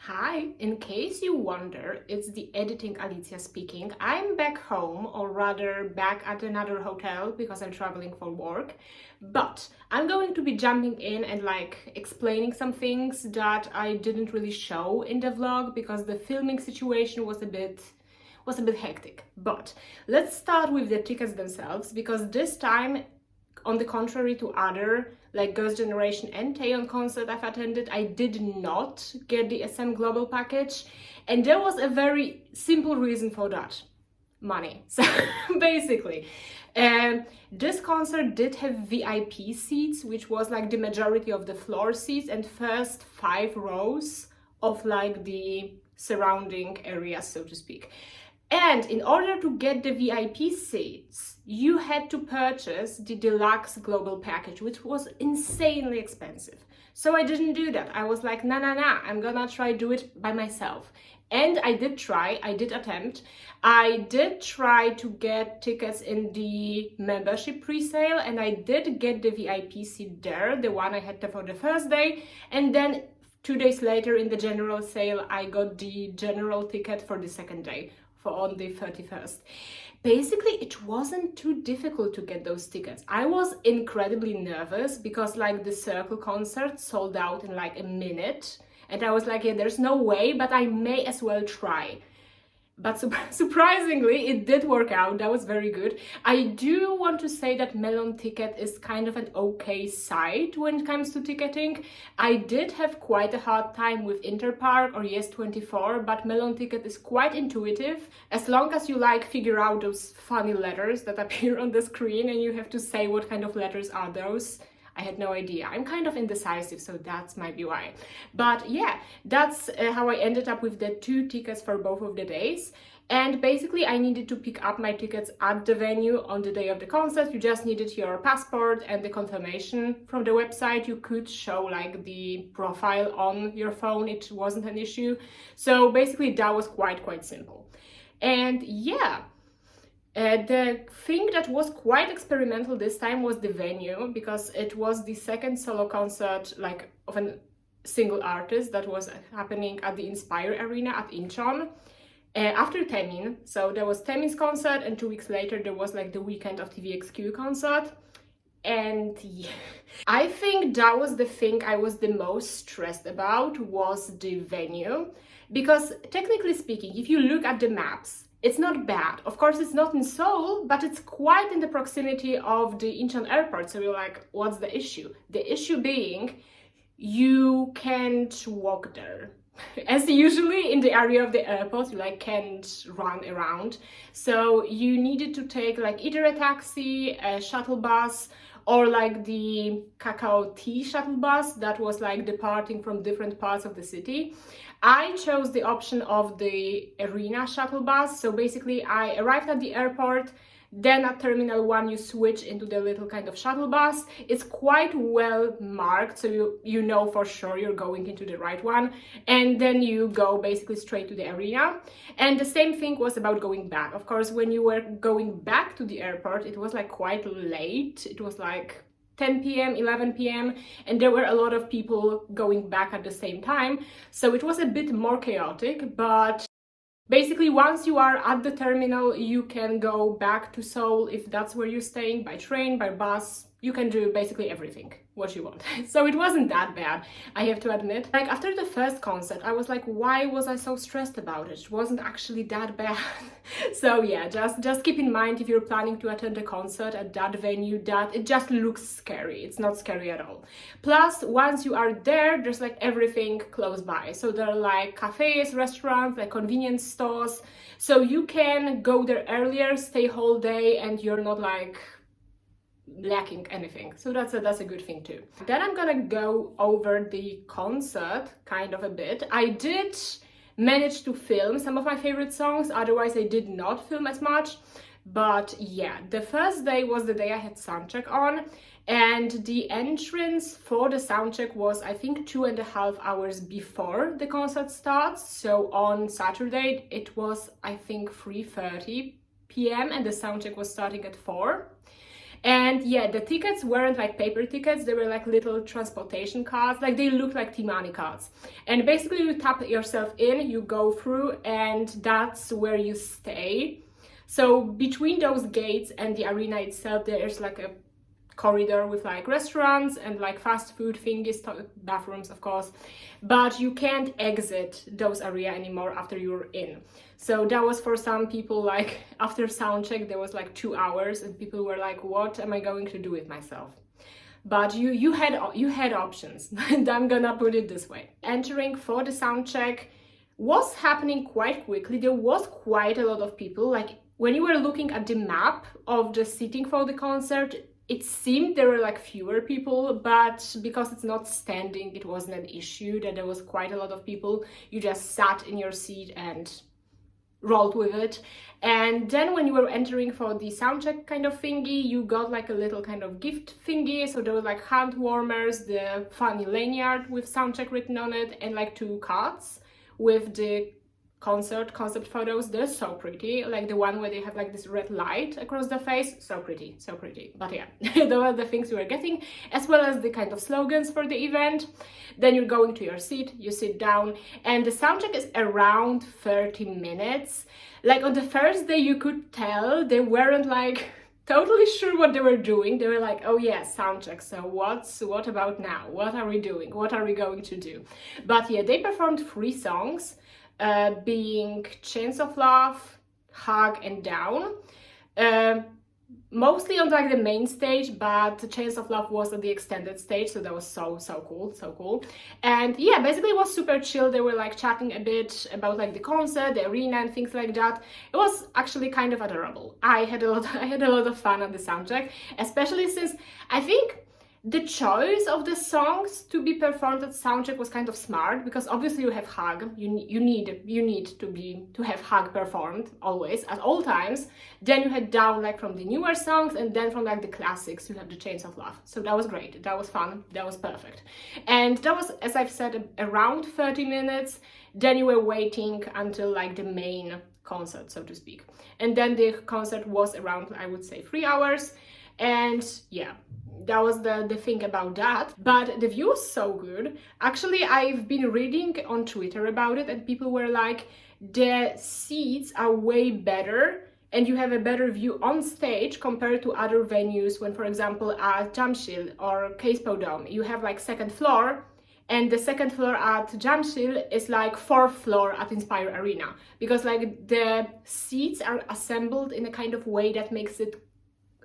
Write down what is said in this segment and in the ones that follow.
Hi, in case you wonder, it's the editing Alicia speaking. I'm back home, or rather back at another hotel because I'm traveling for work. But I'm going to be jumping in and explaining some things that I didn't really show in the vlog because the filming situation was a bit hectic. But let's start with the tickets themselves, because this time, on the contrary to other Girls' Generation and Taeyeon concert I've attended, I did not get the SM Global package, and there was a very simple reason for that: money. So basically, this concert did have VIP seats, which was the majority of the floor seats and first 5 rows of the surrounding area, so to speak. And in order to get the VIP seats, you had to purchase the deluxe global package, which was insanely expensive. So I didn't do that. I was like, nah, I'm gonna do it by myself. And I did try, I did attempt. I did try to get tickets in the membership pre-sale, and I did get the VIP seat there, the one I had for the first day. And then 2 days later in the general sale, I got the general ticket for the second day, on the 31st. Basically, it wasn't too difficult to get those tickets. I was incredibly nervous because the Circle concert sold out in a minute, and I was like, yeah, there's no way, but I may as well try. But surprisingly, it did work out. That was very good. I do want to say that Melon Ticket is kind of an okay site when it comes to ticketing. I did have quite a hard time with Interpark or Yes24, but Melon Ticket is quite intuitive. As long as you figure out those funny letters that appear on the screen and you have to say what kind of letters are those. I had no idea. I'm kind of indecisive, so that might be why. But yeah, that's how I ended up with the 2 tickets for both of the days. And basically, I needed to pick up my tickets at the venue on the day of the concert. You just needed your passport and the confirmation from the website. You could show the profile on your phone. It wasn't an issue. So basically, that was quite simple. And yeah. The thing that was quite experimental this time was the venue, because it was the second solo concert of a single artist that was happening at the Inspire Arena at Incheon after Taemin. So there was Taemin's concert, and 2 weeks later there was the weekend of tvxq concert. And yeah, I think that was the thing I was the most stressed about, was the venue, because technically speaking, if you look at the maps, it's not bad. Of course, it's not in Seoul, but it's quite in the proximity of the Incheon airport. So you're like, what's the issue? The issue being, you can't walk there. As usually in the area of the airport, you can't run around. So you needed to take either a taxi, a shuttle bus, or the Cacao Tea shuttle bus that was departing from different parts of the city. I chose the option of the arena shuttle bus. So basically I arrived at the airport, then at Terminal 1 you switch into the little kind of shuttle bus. It's quite well marked, so you know for sure you're going into the right one, and then you go basically straight to the arena. And the same thing was about going back. Of course, when you were going back to the airport, it was quite late. It was 10 p.m, 11 p.m, and there were a lot of people going back at the same time, so it was a bit more chaotic. But basically, once you are at the terminal, you can go back to Seoul if that's where you're staying, by train, by bus. You can do basically everything what you want. So it wasn't that bad, I have to admit. After the first concert, I was why was I so stressed about it? It wasn't actually that bad. So yeah, just keep in mind, if you're planning to attend a concert at that venue, that it just looks scary. It's not scary at all. Plus, once you are there, there's everything close by. So there are cafes, restaurants, convenience stores. So you can go there earlier, stay whole day, and you're not lacking anything. So that's a good thing too. Then I'm gonna go over the concert kind of a bit. I did manage to film some of my favorite songs, otherwise I did not film as much. But yeah, the first day was the day I had soundcheck on, and the entrance for the soundcheck was, I think, 2.5 hours before the concert starts. So on Saturday it was, I think, 3:30 p.m. and the soundcheck was starting at 4. And yeah, the tickets weren't like paper tickets, they were like little transportation cards, like they looked like T-Money cards. And basically you tap yourself in, you go through, and that's where you stay. So between those gates and the arena itself, there's like a corridor with like restaurants and like fast food thingies, bathrooms of course, but you can't exit those area anymore after you're in. So that was for some people, like after sound check there was like 2 hours and people were like, what am I going to do with myself? But you had options and I'm gonna put it this way. Entering for the sound check was happening quite quickly. There was quite a lot of people. Like when you were looking at the map of the seating for the concert, it seemed there were like fewer people, but because it's not standing, it wasn't an issue that there was quite a lot of people. You just sat in your seat and rolled with it. And then when you were entering for the soundcheck kind of thingy, you got like a little kind of gift thingy. So there was like hand warmers, the funny lanyard with soundcheck written on it, and like 2 cards with the concept photos. They're so pretty, like the one where they have like this red light across the face. So pretty. But yeah, those are the things you were getting, as well as the kind of slogans for the event. Then you're going to your seat, you sit down, and the soundcheck is around 30 minutes. Like on the first day you could tell they weren't like totally sure what they were doing. They were like, oh yeah, soundcheck, so what about now? What are we doing? What are we going to do? But yeah, they performed 3 songs, being Chains of Love, Hug, and Down. Mostly on like the main stage, but Chains of Love was on the extended stage, so that was so cool. And yeah, basically it was super chill. They were like chatting a bit about like the concert, the arena, and things like that. It was actually kind of adorable. I had a lot of fun at the soundcheck, especially since I think the choice of the songs to be performed at soundcheck was kind of smart, because obviously you have Hug, you need to have Hug performed always at all times. Then you had Down like from the newer songs, and then from like the classics you have the Chains of Love. So that was great, that was fun, that was perfect. And that was, as I've said, around 30 minutes. Then you were waiting until like the main concert, so to speak. And then the concert was around, I would say, 3 hours. And yeah, that was the thing about that. But the view was so good. Actually, I've been reading on Twitter about it, and people were like, the seats are way better and you have a better view on stage compared to other venues when, for example, at Jamsil or Keispo Dome, you have like 2nd floor, and the 2nd floor at Jamsil is like 4th floor at Inspire Arena, because like the seats are assembled in a kind of way that makes it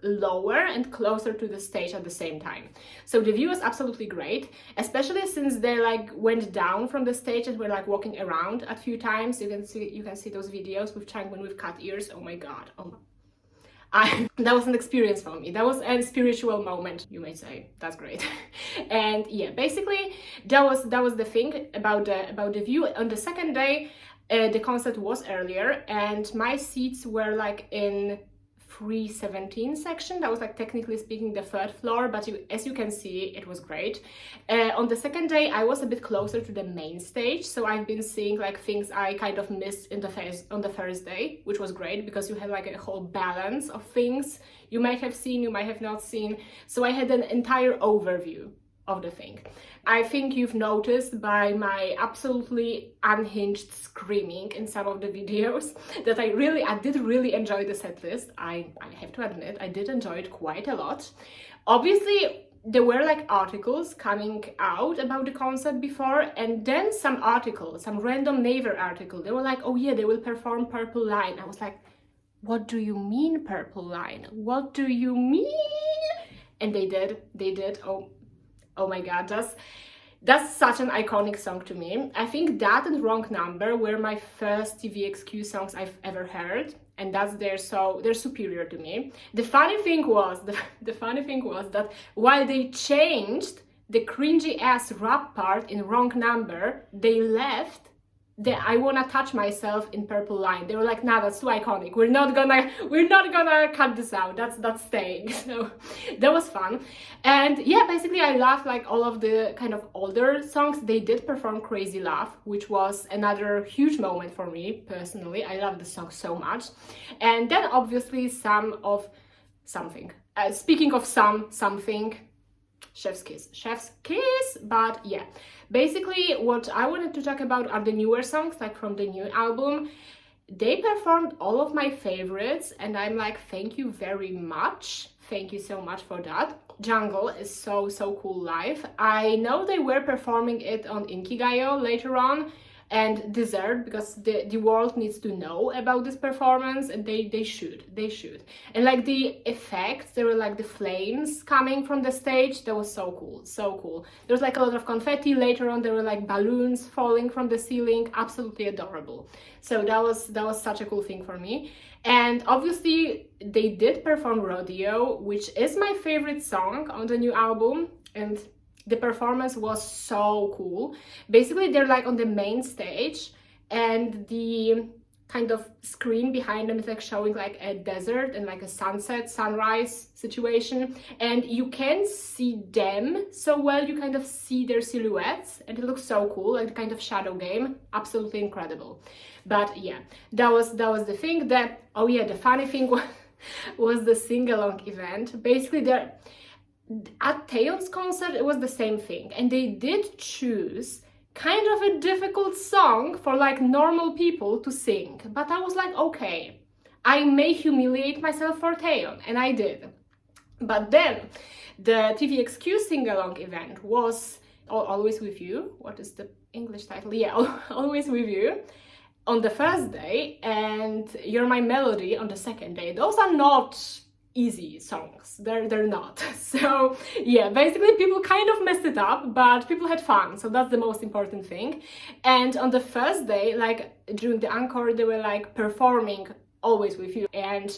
lower and closer to the stage at the same time. So the view is absolutely great, especially since they like went down from the stage and were like walking around a few times. You can see those videos with Changwon with cat ears. Oh my god, that was an experience for me. That was a spiritual moment, you may say. That's great. And yeah, basically that was the thing about the view. On the second day, the concert was earlier, and my seats were like in 317 section. That was like technically speaking the 3rd floor, but as you can see, it was great. On the second day I was a bit closer to the main stage, so I've been seeing like things I kind of missed on the first day, which was great because you had like a whole balance of things you might have seen, you might have not seen. So I had an entire overview of the thing. I think you've noticed by my absolutely unhinged screaming in some of the videos that I did really enjoy the set list. I have to admit, I did enjoy it quite a lot. Obviously, there were like articles coming out about the concert before, and then some random Naver article, they were like, oh yeah, they will perform Purple Line. I was like, what do you mean Purple Line? What do you mean? And they did. Oh my god, that's such an iconic song to me. I think that and Wrong Number were my first tvxq songs I've ever heard, and they're superior to me. The funny thing was that while they changed the cringy ass rap part in Wrong Number, they left the I Wanna Touch Myself in Purple Line. They were like, nah, that's too iconic. We're not gonna cut this out. That's staying. So that was fun. And yeah, basically I loved like all of the kind of older songs. They did perform Crazy Love, which was another huge moment for me personally. I love the song so much. And then obviously Something. Speaking of something, chef's kiss, but yeah, basically what I wanted to talk about are the newer songs, like from the new album. They performed all of my favorites, and I'm like, thank you very much. Thank you so much for that. Jungle is so cool live. I know they were performing it on Inkigayo later on, and deserved, because the world needs to know about this performance, and they should. And like the effects, there were like the flames coming from the stage. That was so cool. There was like a lot of confetti. Later on there were like balloons falling from the ceiling. Absolutely adorable. So that was such a cool thing for me. And obviously they did perform Rodeo, which is my favorite song on the new album, and the performance was so cool. Basically, they're like on the main stage, and the kind of screen behind them is like showing like a desert and like a sunset, sunrise situation, and you can see them so well. You kind of see their silhouettes, and it looks so cool, like the kind of shadow game. Absolutely incredible. But yeah, that was the thing. That, oh yeah, the funny thing was the sing-along event. Basically, at Taeyeon's concert, it was the same thing, and they did choose kind of a difficult song for like normal people to sing. But I was like, okay, I may humiliate myself for Taeyeon, and I did. But then the tvxq sing-along event was Always With You. What is the English title? Yeah, Always With You on the first day, and You're My Melody on the second day. Those are not easy songs. They're not. So yeah, basically people kind of messed it up, but people had fun, so that's the most important thing. And on the first day, like during the encore, they were like performing Always With You, and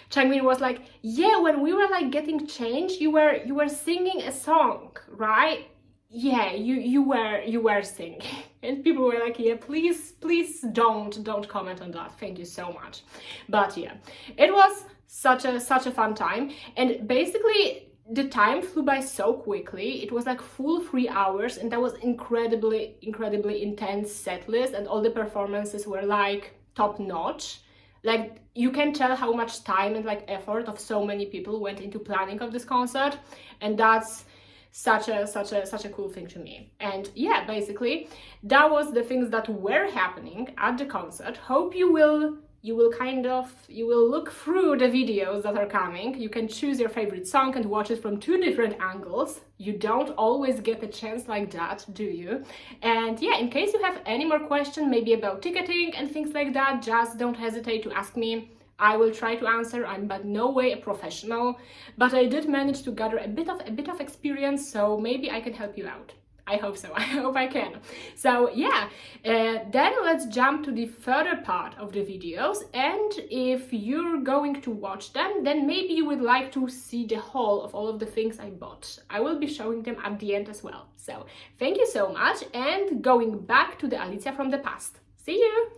Changmin was like, yeah, when we were like getting changed, you were singing a song, right? Yeah, you were singing. And people were like, yeah, please don't comment on that, thank you so much. But yeah, it was such a fun time, and basically the time flew by so quickly. It was like full 3 hours, and that was incredibly intense set list, and all the performances were like top notch. Like you can tell how much time and like effort of so many people went into planning of this concert, and that's such a cool thing to me. And yeah, basically that was the things that were happening at the concert. Hope you will look through the videos that are coming. You can choose your favorite song and watch it from 2 different angles. You don't always get a chance like that, do you? And yeah, in case you have any more questions, maybe about ticketing and things like that, just don't hesitate to ask me. I will try to answer. I'm by no way a professional, but I did manage to gather a bit of experience, so maybe I can help you out. I hope so. I hope I can. So yeah, then let's jump to the further part of the videos, and if you're going to watch them, then maybe you would like to see the haul of all of the things I bought. I will be showing them at the end as well. So thank you so much, and going back to the Alicia from the past. See you!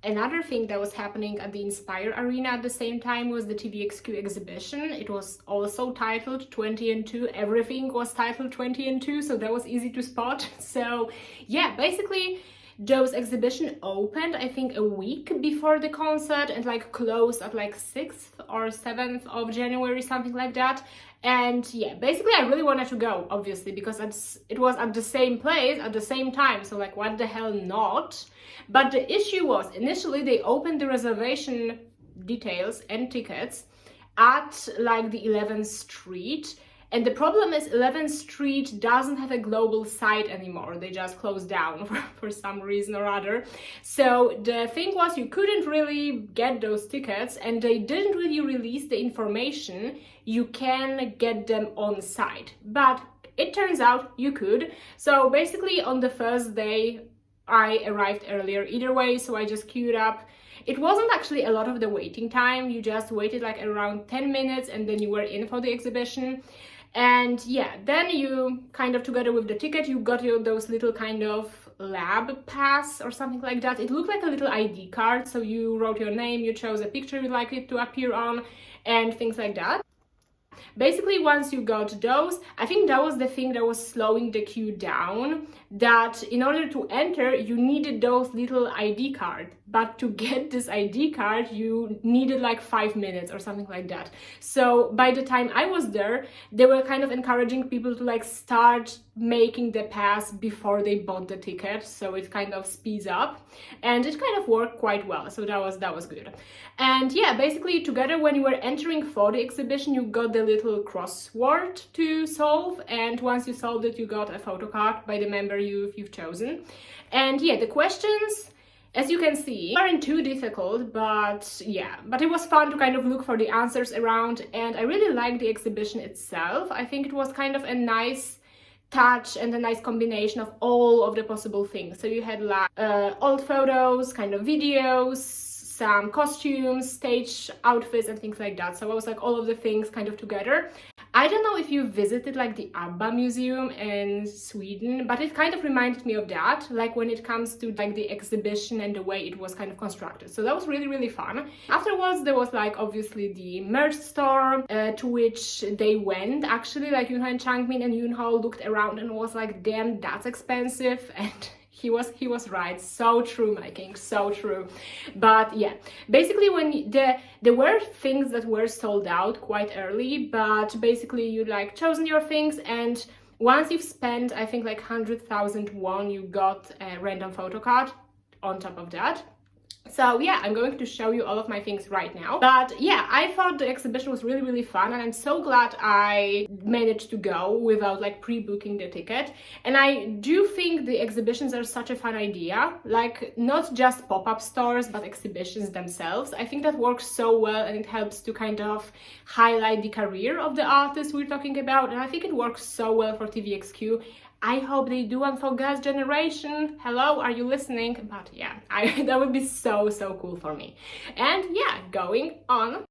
Another thing that was happening at the Inspire Arena at the same time was the tvxq exhibition. It was also titled 20 and 2. Everything was titled 20 and 2, so that was easy to spot. So yeah, basically those exhibition opened, I think, a week before the concert, and like closed at like 6th or 7th of January, something like that. And yeah, basically I really wanted to go, obviously, because it was at the same place at the same time, so like what the hell not. But the issue was, initially they opened the reservation details and tickets at like the 11th Street, and the problem is 11th Street doesn't have a global site anymore. They just closed down for some reason or other. So the thing was, you couldn't really get those tickets, and they didn't really release the information you can get them on site. But it turns out you could. So basically on the first day I arrived earlier either way, so I just queued up. It wasn't actually a lot of the waiting time. You just waited like around 10 minutes, and then you were in for the exhibition. And yeah, then you kind of, together with the ticket, you got those little kind of lab pass or something like that. It looked like a little ID card, so you wrote your name, you chose a picture you'd like it to appear on, and things like that. basically once you got those, I think that was the thing that was slowing the queue down, that in order to enter you needed those little ID card, but to get this ID card you needed like 5 minutes or something like that. So by the time I was there, they were kind of encouraging people to like start making the pass before they bought the ticket, so it kind of speeds up, and it kind of worked quite well, so that was good. And yeah, basically together when you were entering for the exhibition you got the little crossword to solve, and once you solved it you got a photo card by the member you've chosen. And yeah, the questions, as you can see, aren't too difficult, but yeah, but it was fun to kind of look for the answers around, and I really liked the exhibition itself. I think it was kind of a nice touch and a nice combination of all of the possible things. So you had like old photos, kind of videos, some costumes, stage outfits and things like that. So it was like all of the things kind of together. I don't know if you visited like the ABBA museum in Sweden, but it kind of reminded me of that, like when it comes to like the exhibition and the way it was kind of constructed. So that was really, really fun. Afterwards, there was like obviously the merch store to which they went. Actually, like Yunho and Changmin, and Yunho looked around and was like, damn, that's expensive. And he was right. So true, my king, so true. But yeah, basically when there were things that were sold out quite early, but basically you like chosen your things, and once you've spent I think like 100,000 won, you got a random photo card on top of that. So yeah, I'm going to show you all of my things right now. But yeah, I thought the exhibition was really, really fun, and I'm so glad I managed to go without like pre-booking the ticket. And I do think the exhibitions are such a fun idea, like not just pop-up stores, but exhibitions themselves. I think that works so well, and it helps to kind of highlight the career of the artist we're talking about. And I think it works so well for tvxq. I hope they do one for Girls' Generation. Hello, are you listening? But yeah, that would be so cool for me. And yeah, going on.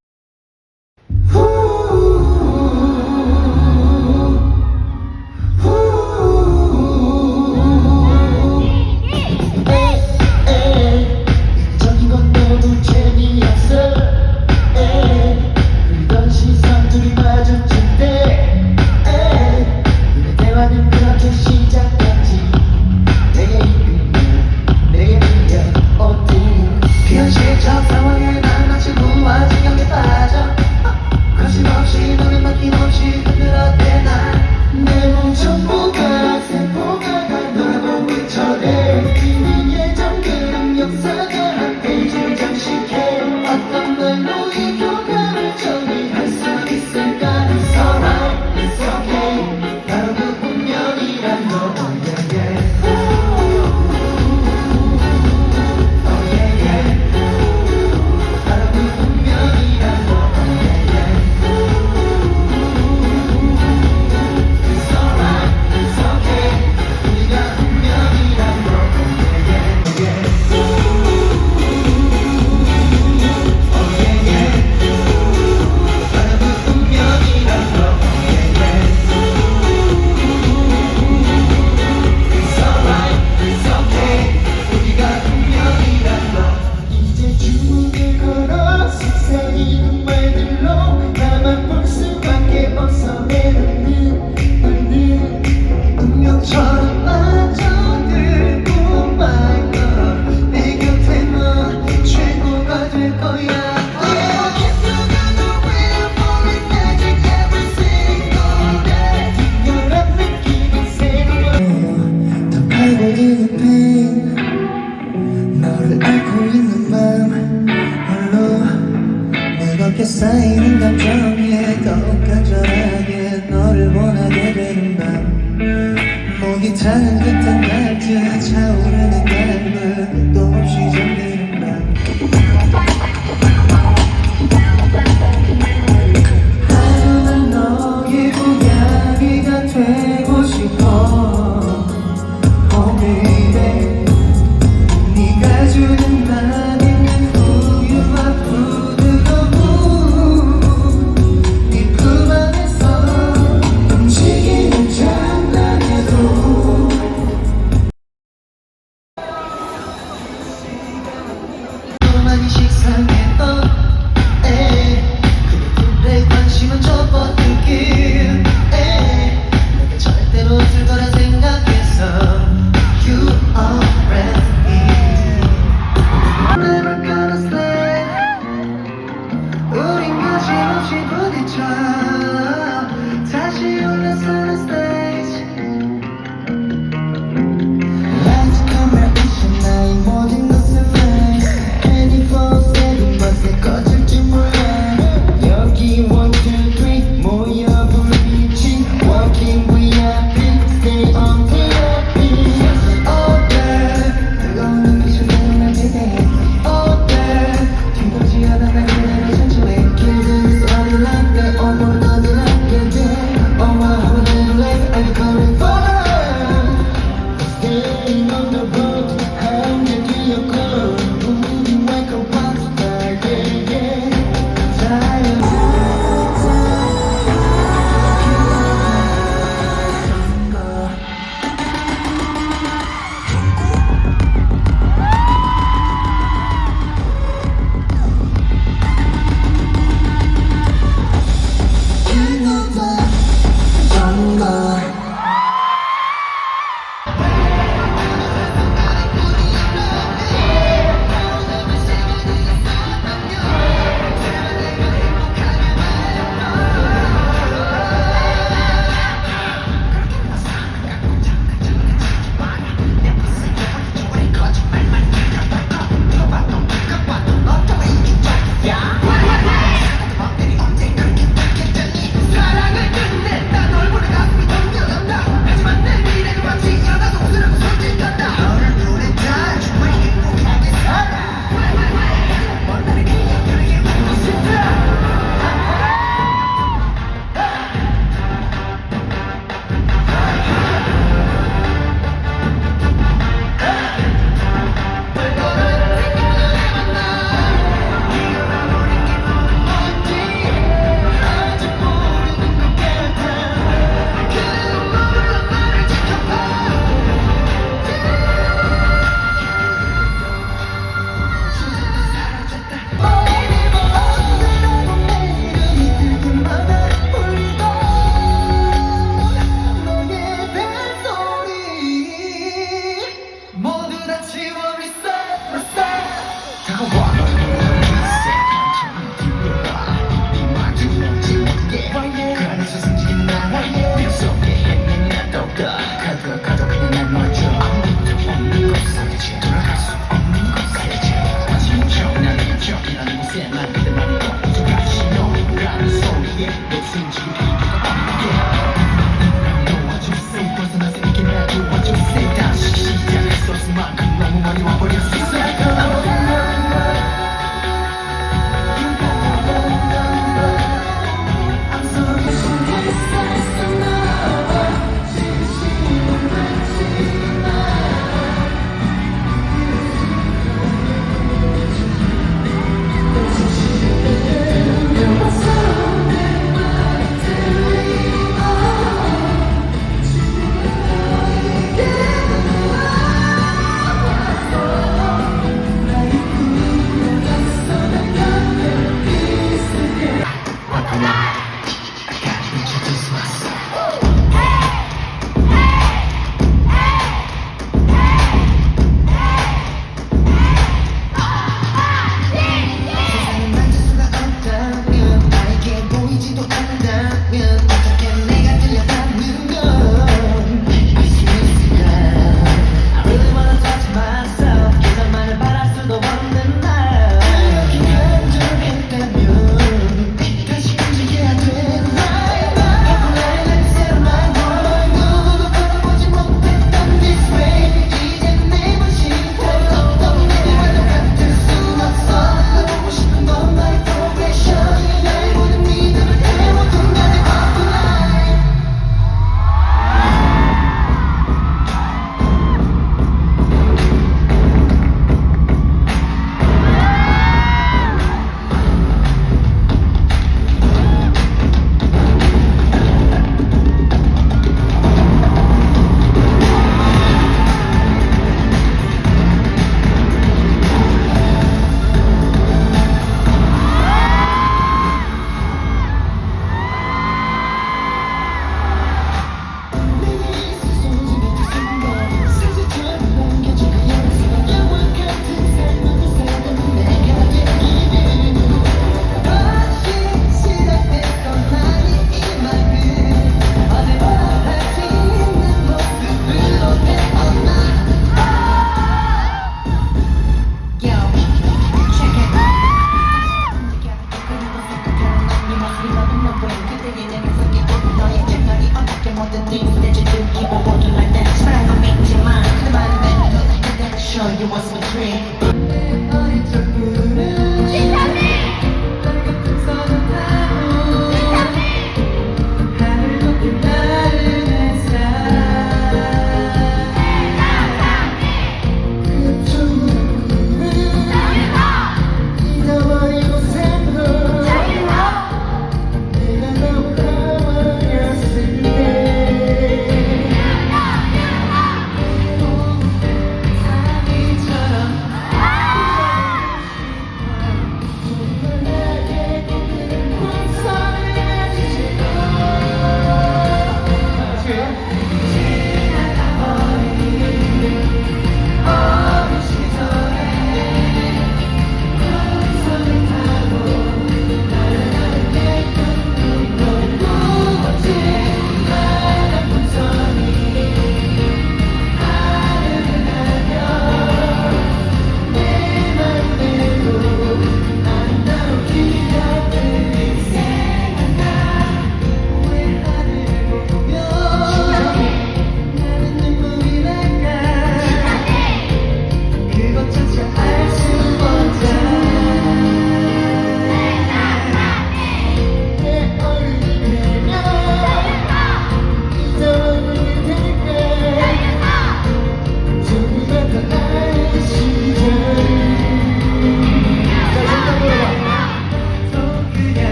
쌓이는 감정에 더욱 간절하게 너를 원하게 되는 밤, 목이 타는 듯한 날짜 차오르는 가을 끝도 없이 잠드는 밤, 하루는 너의 고양이가 되고 싶어. Oh baby, 네가 주는 많은 우유와 푸드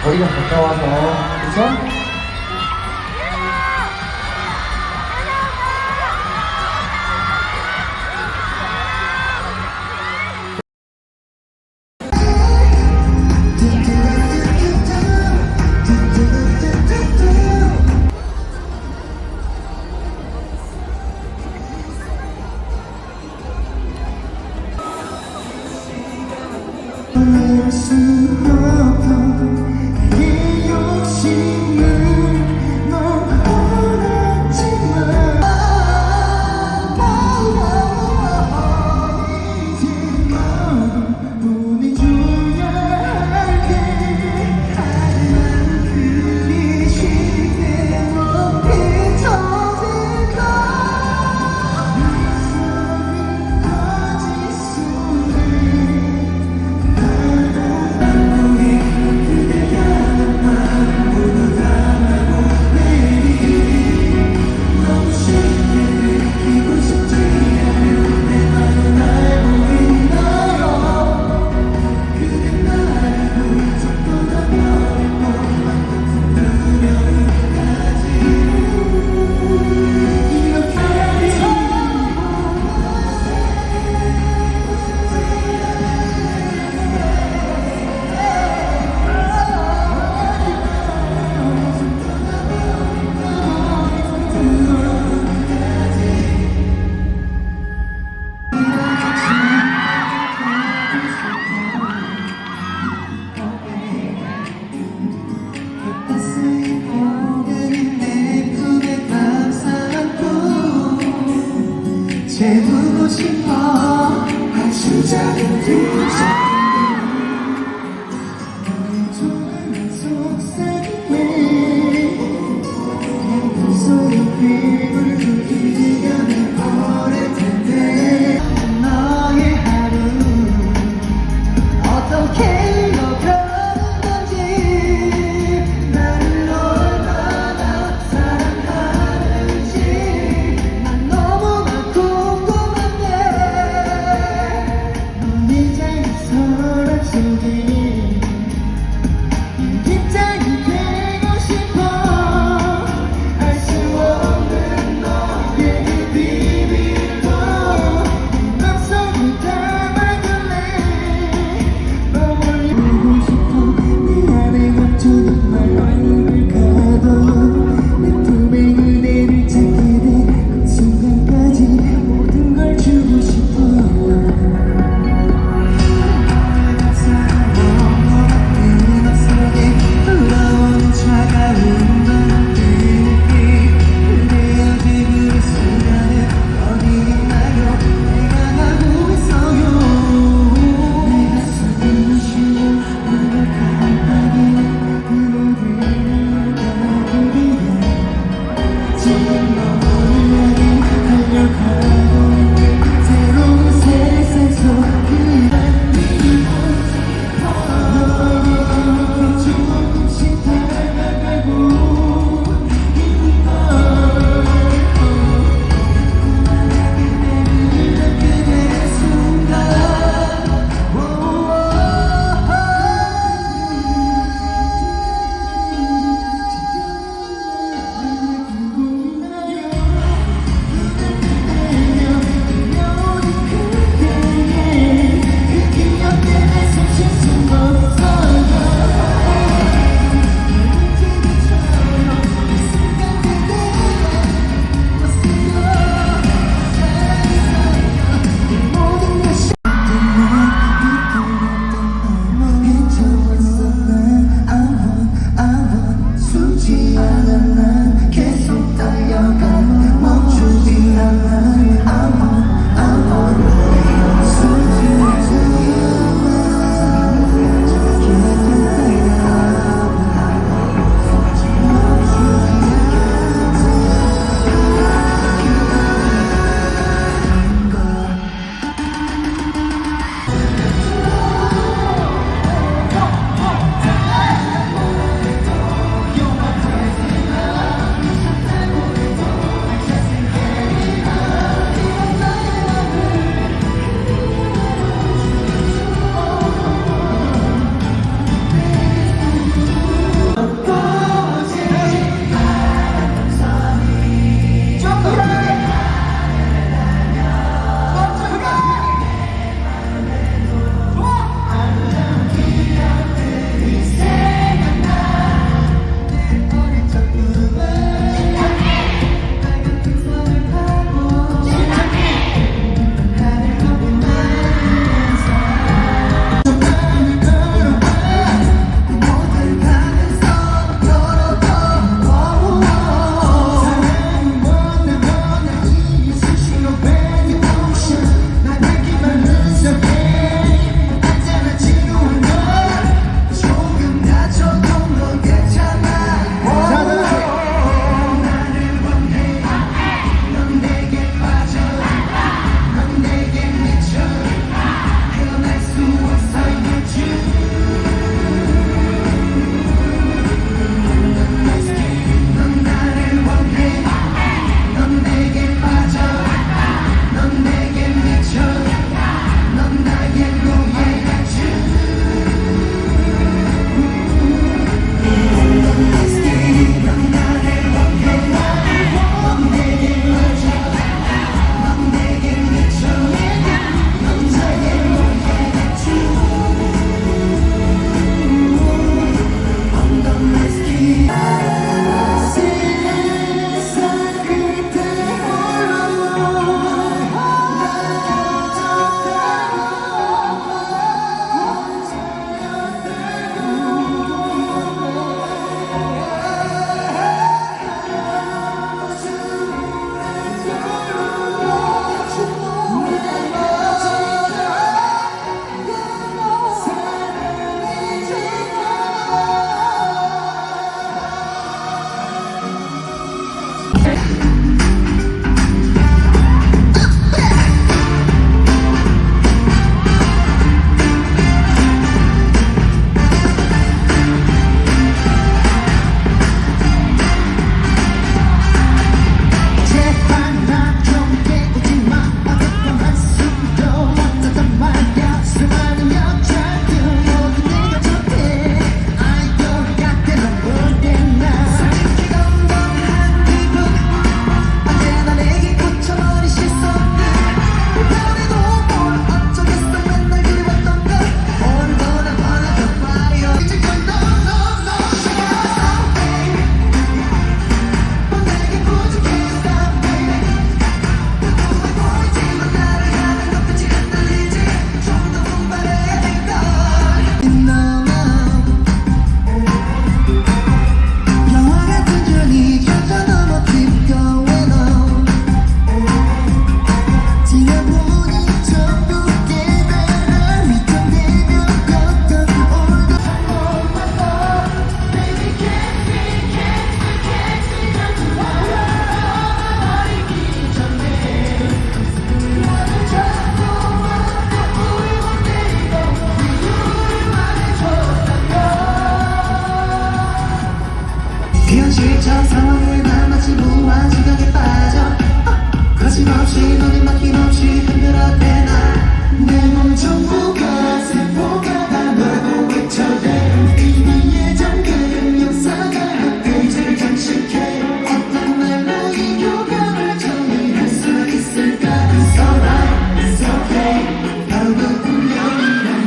거리가 가까워서 그쵸? 재보고 싶어 아주 작은 듯이 너의 조그만 속삭임에 소리 귀를 두드리며 내버릴 텐데 너의 하루 어떻게 흘러가는 건지 나를 얼마나 사랑하는지 난 너무나 궁금한데 넌 이제 있어 실전 상황을 다 마치 무한지경에 빠져 거침없이 눈이 막힘없이 흔들어대 나내몸 전부가 세포가 다 너고 외쳐대 이미 예정된 역사가 앞을 장식해 어떤 말로 이 교감을 정리할 수 있을까 It's alright, it's okay 결국 운명이란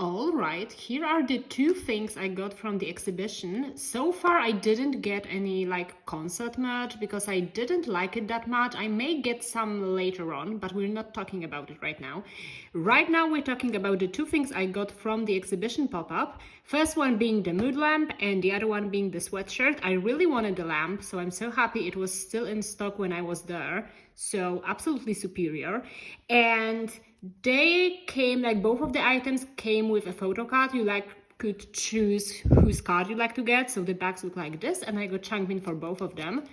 Alright, here are the two things I got from the exhibition. So far I didn't get any like concert merch because I didn't like it that much. I may get some later on, but we're not talking about it right now. Right now we're talking about the two things I got from the exhibition pop-up. First one being the mood lamp and the other one being the sweatshirt. I really wanted the lamp, so I'm so happy it was still in stock when I was there. So absolutely superior. And they came, like both of the items came with a photo card. You like could choose whose card you like to get. So the bags look like this, and I got Changmin for both of them.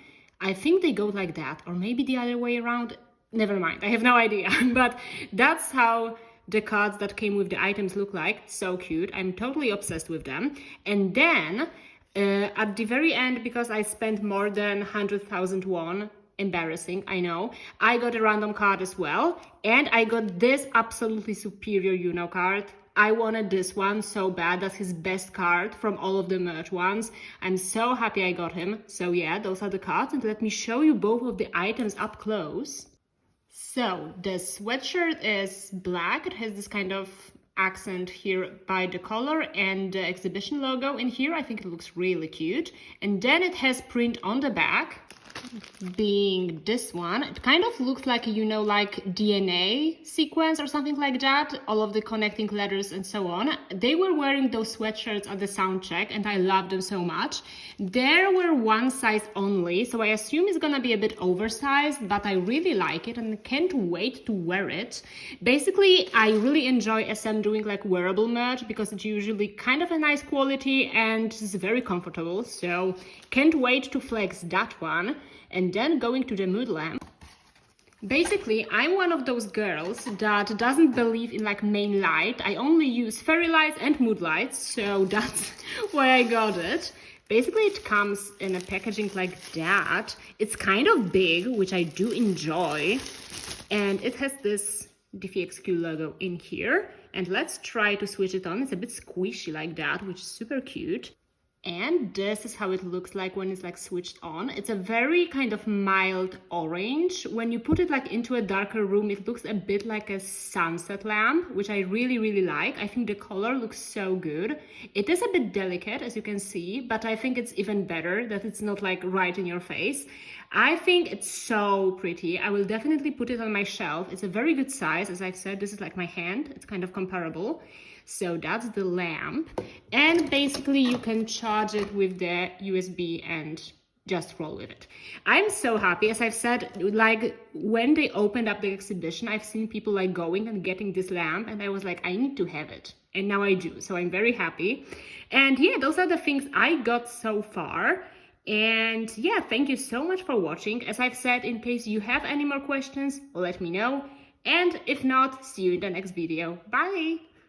I think they go like that, or maybe the other way around. Never mind, I have no idea. But that's how the cards that came with the items look like. So cute. I'm totally obsessed with them. And then at the very end, because I spent more than 100,000 won, embarrassing, I know, I got a random card as well, and I got this absolutely superior Yuno card. I wanted this one so bad. That's his best card from all of the merch ones. I'm so happy I got him. So yeah, those are the cards, and let me show you both of the items up close. So the sweatshirt is black. It has this kind of accent here by the collar and the exhibition logo in here. I think it looks really cute. And then it has print on the back, being this one. It kind of looks like, you know, like DNA sequence or something like that, all of the connecting letters and so on. They were wearing those sweatshirts at the soundcheck and I love them so much. There were one size only, so I assume it's gonna be a bit oversized, but I really like it and can't wait to wear it. Basically, I really enjoy SM doing like wearable merch because it's usually kind of a nice quality and it's very comfortable, so can't wait to flex that one. And then going to the mood lamp. Basically, I'm one of those girls that doesn't believe in like main light. I only use fairy lights and mood lights, so that's why I got it. Basically, it comes in a packaging like that. It's kind of big, which I do enjoy. And it has this tvxq logo in here. And let's try to switch it on. It's a bit squishy like that, which is super cute. And this is how it looks like when it's like switched on. It's a very kind of mild orange. When you put it like into a darker room, it looks a bit like a sunset lamp, which I really, really like. I think the color looks so good. It is a bit delicate, as you can see, but I think it's even better that it's not like right in your face. I think it's so pretty. I will definitely put it on my shelf. It's a very good size. As I've said, this is like my hand. It's kind of comparable. So that's the lamp, and basically you can charge it with the USB and just roll with it. I'm so happy. As I've said, like when they opened up the exhibition, I've seen people like going and getting this lamp and I was like, I need to have it, and now I do. So I'm very happy. And yeah, those are the things I got so far. And yeah, thank you so much for watching. As I've said, in case you have any more questions, let me know, and if not, see you in the next video. Bye.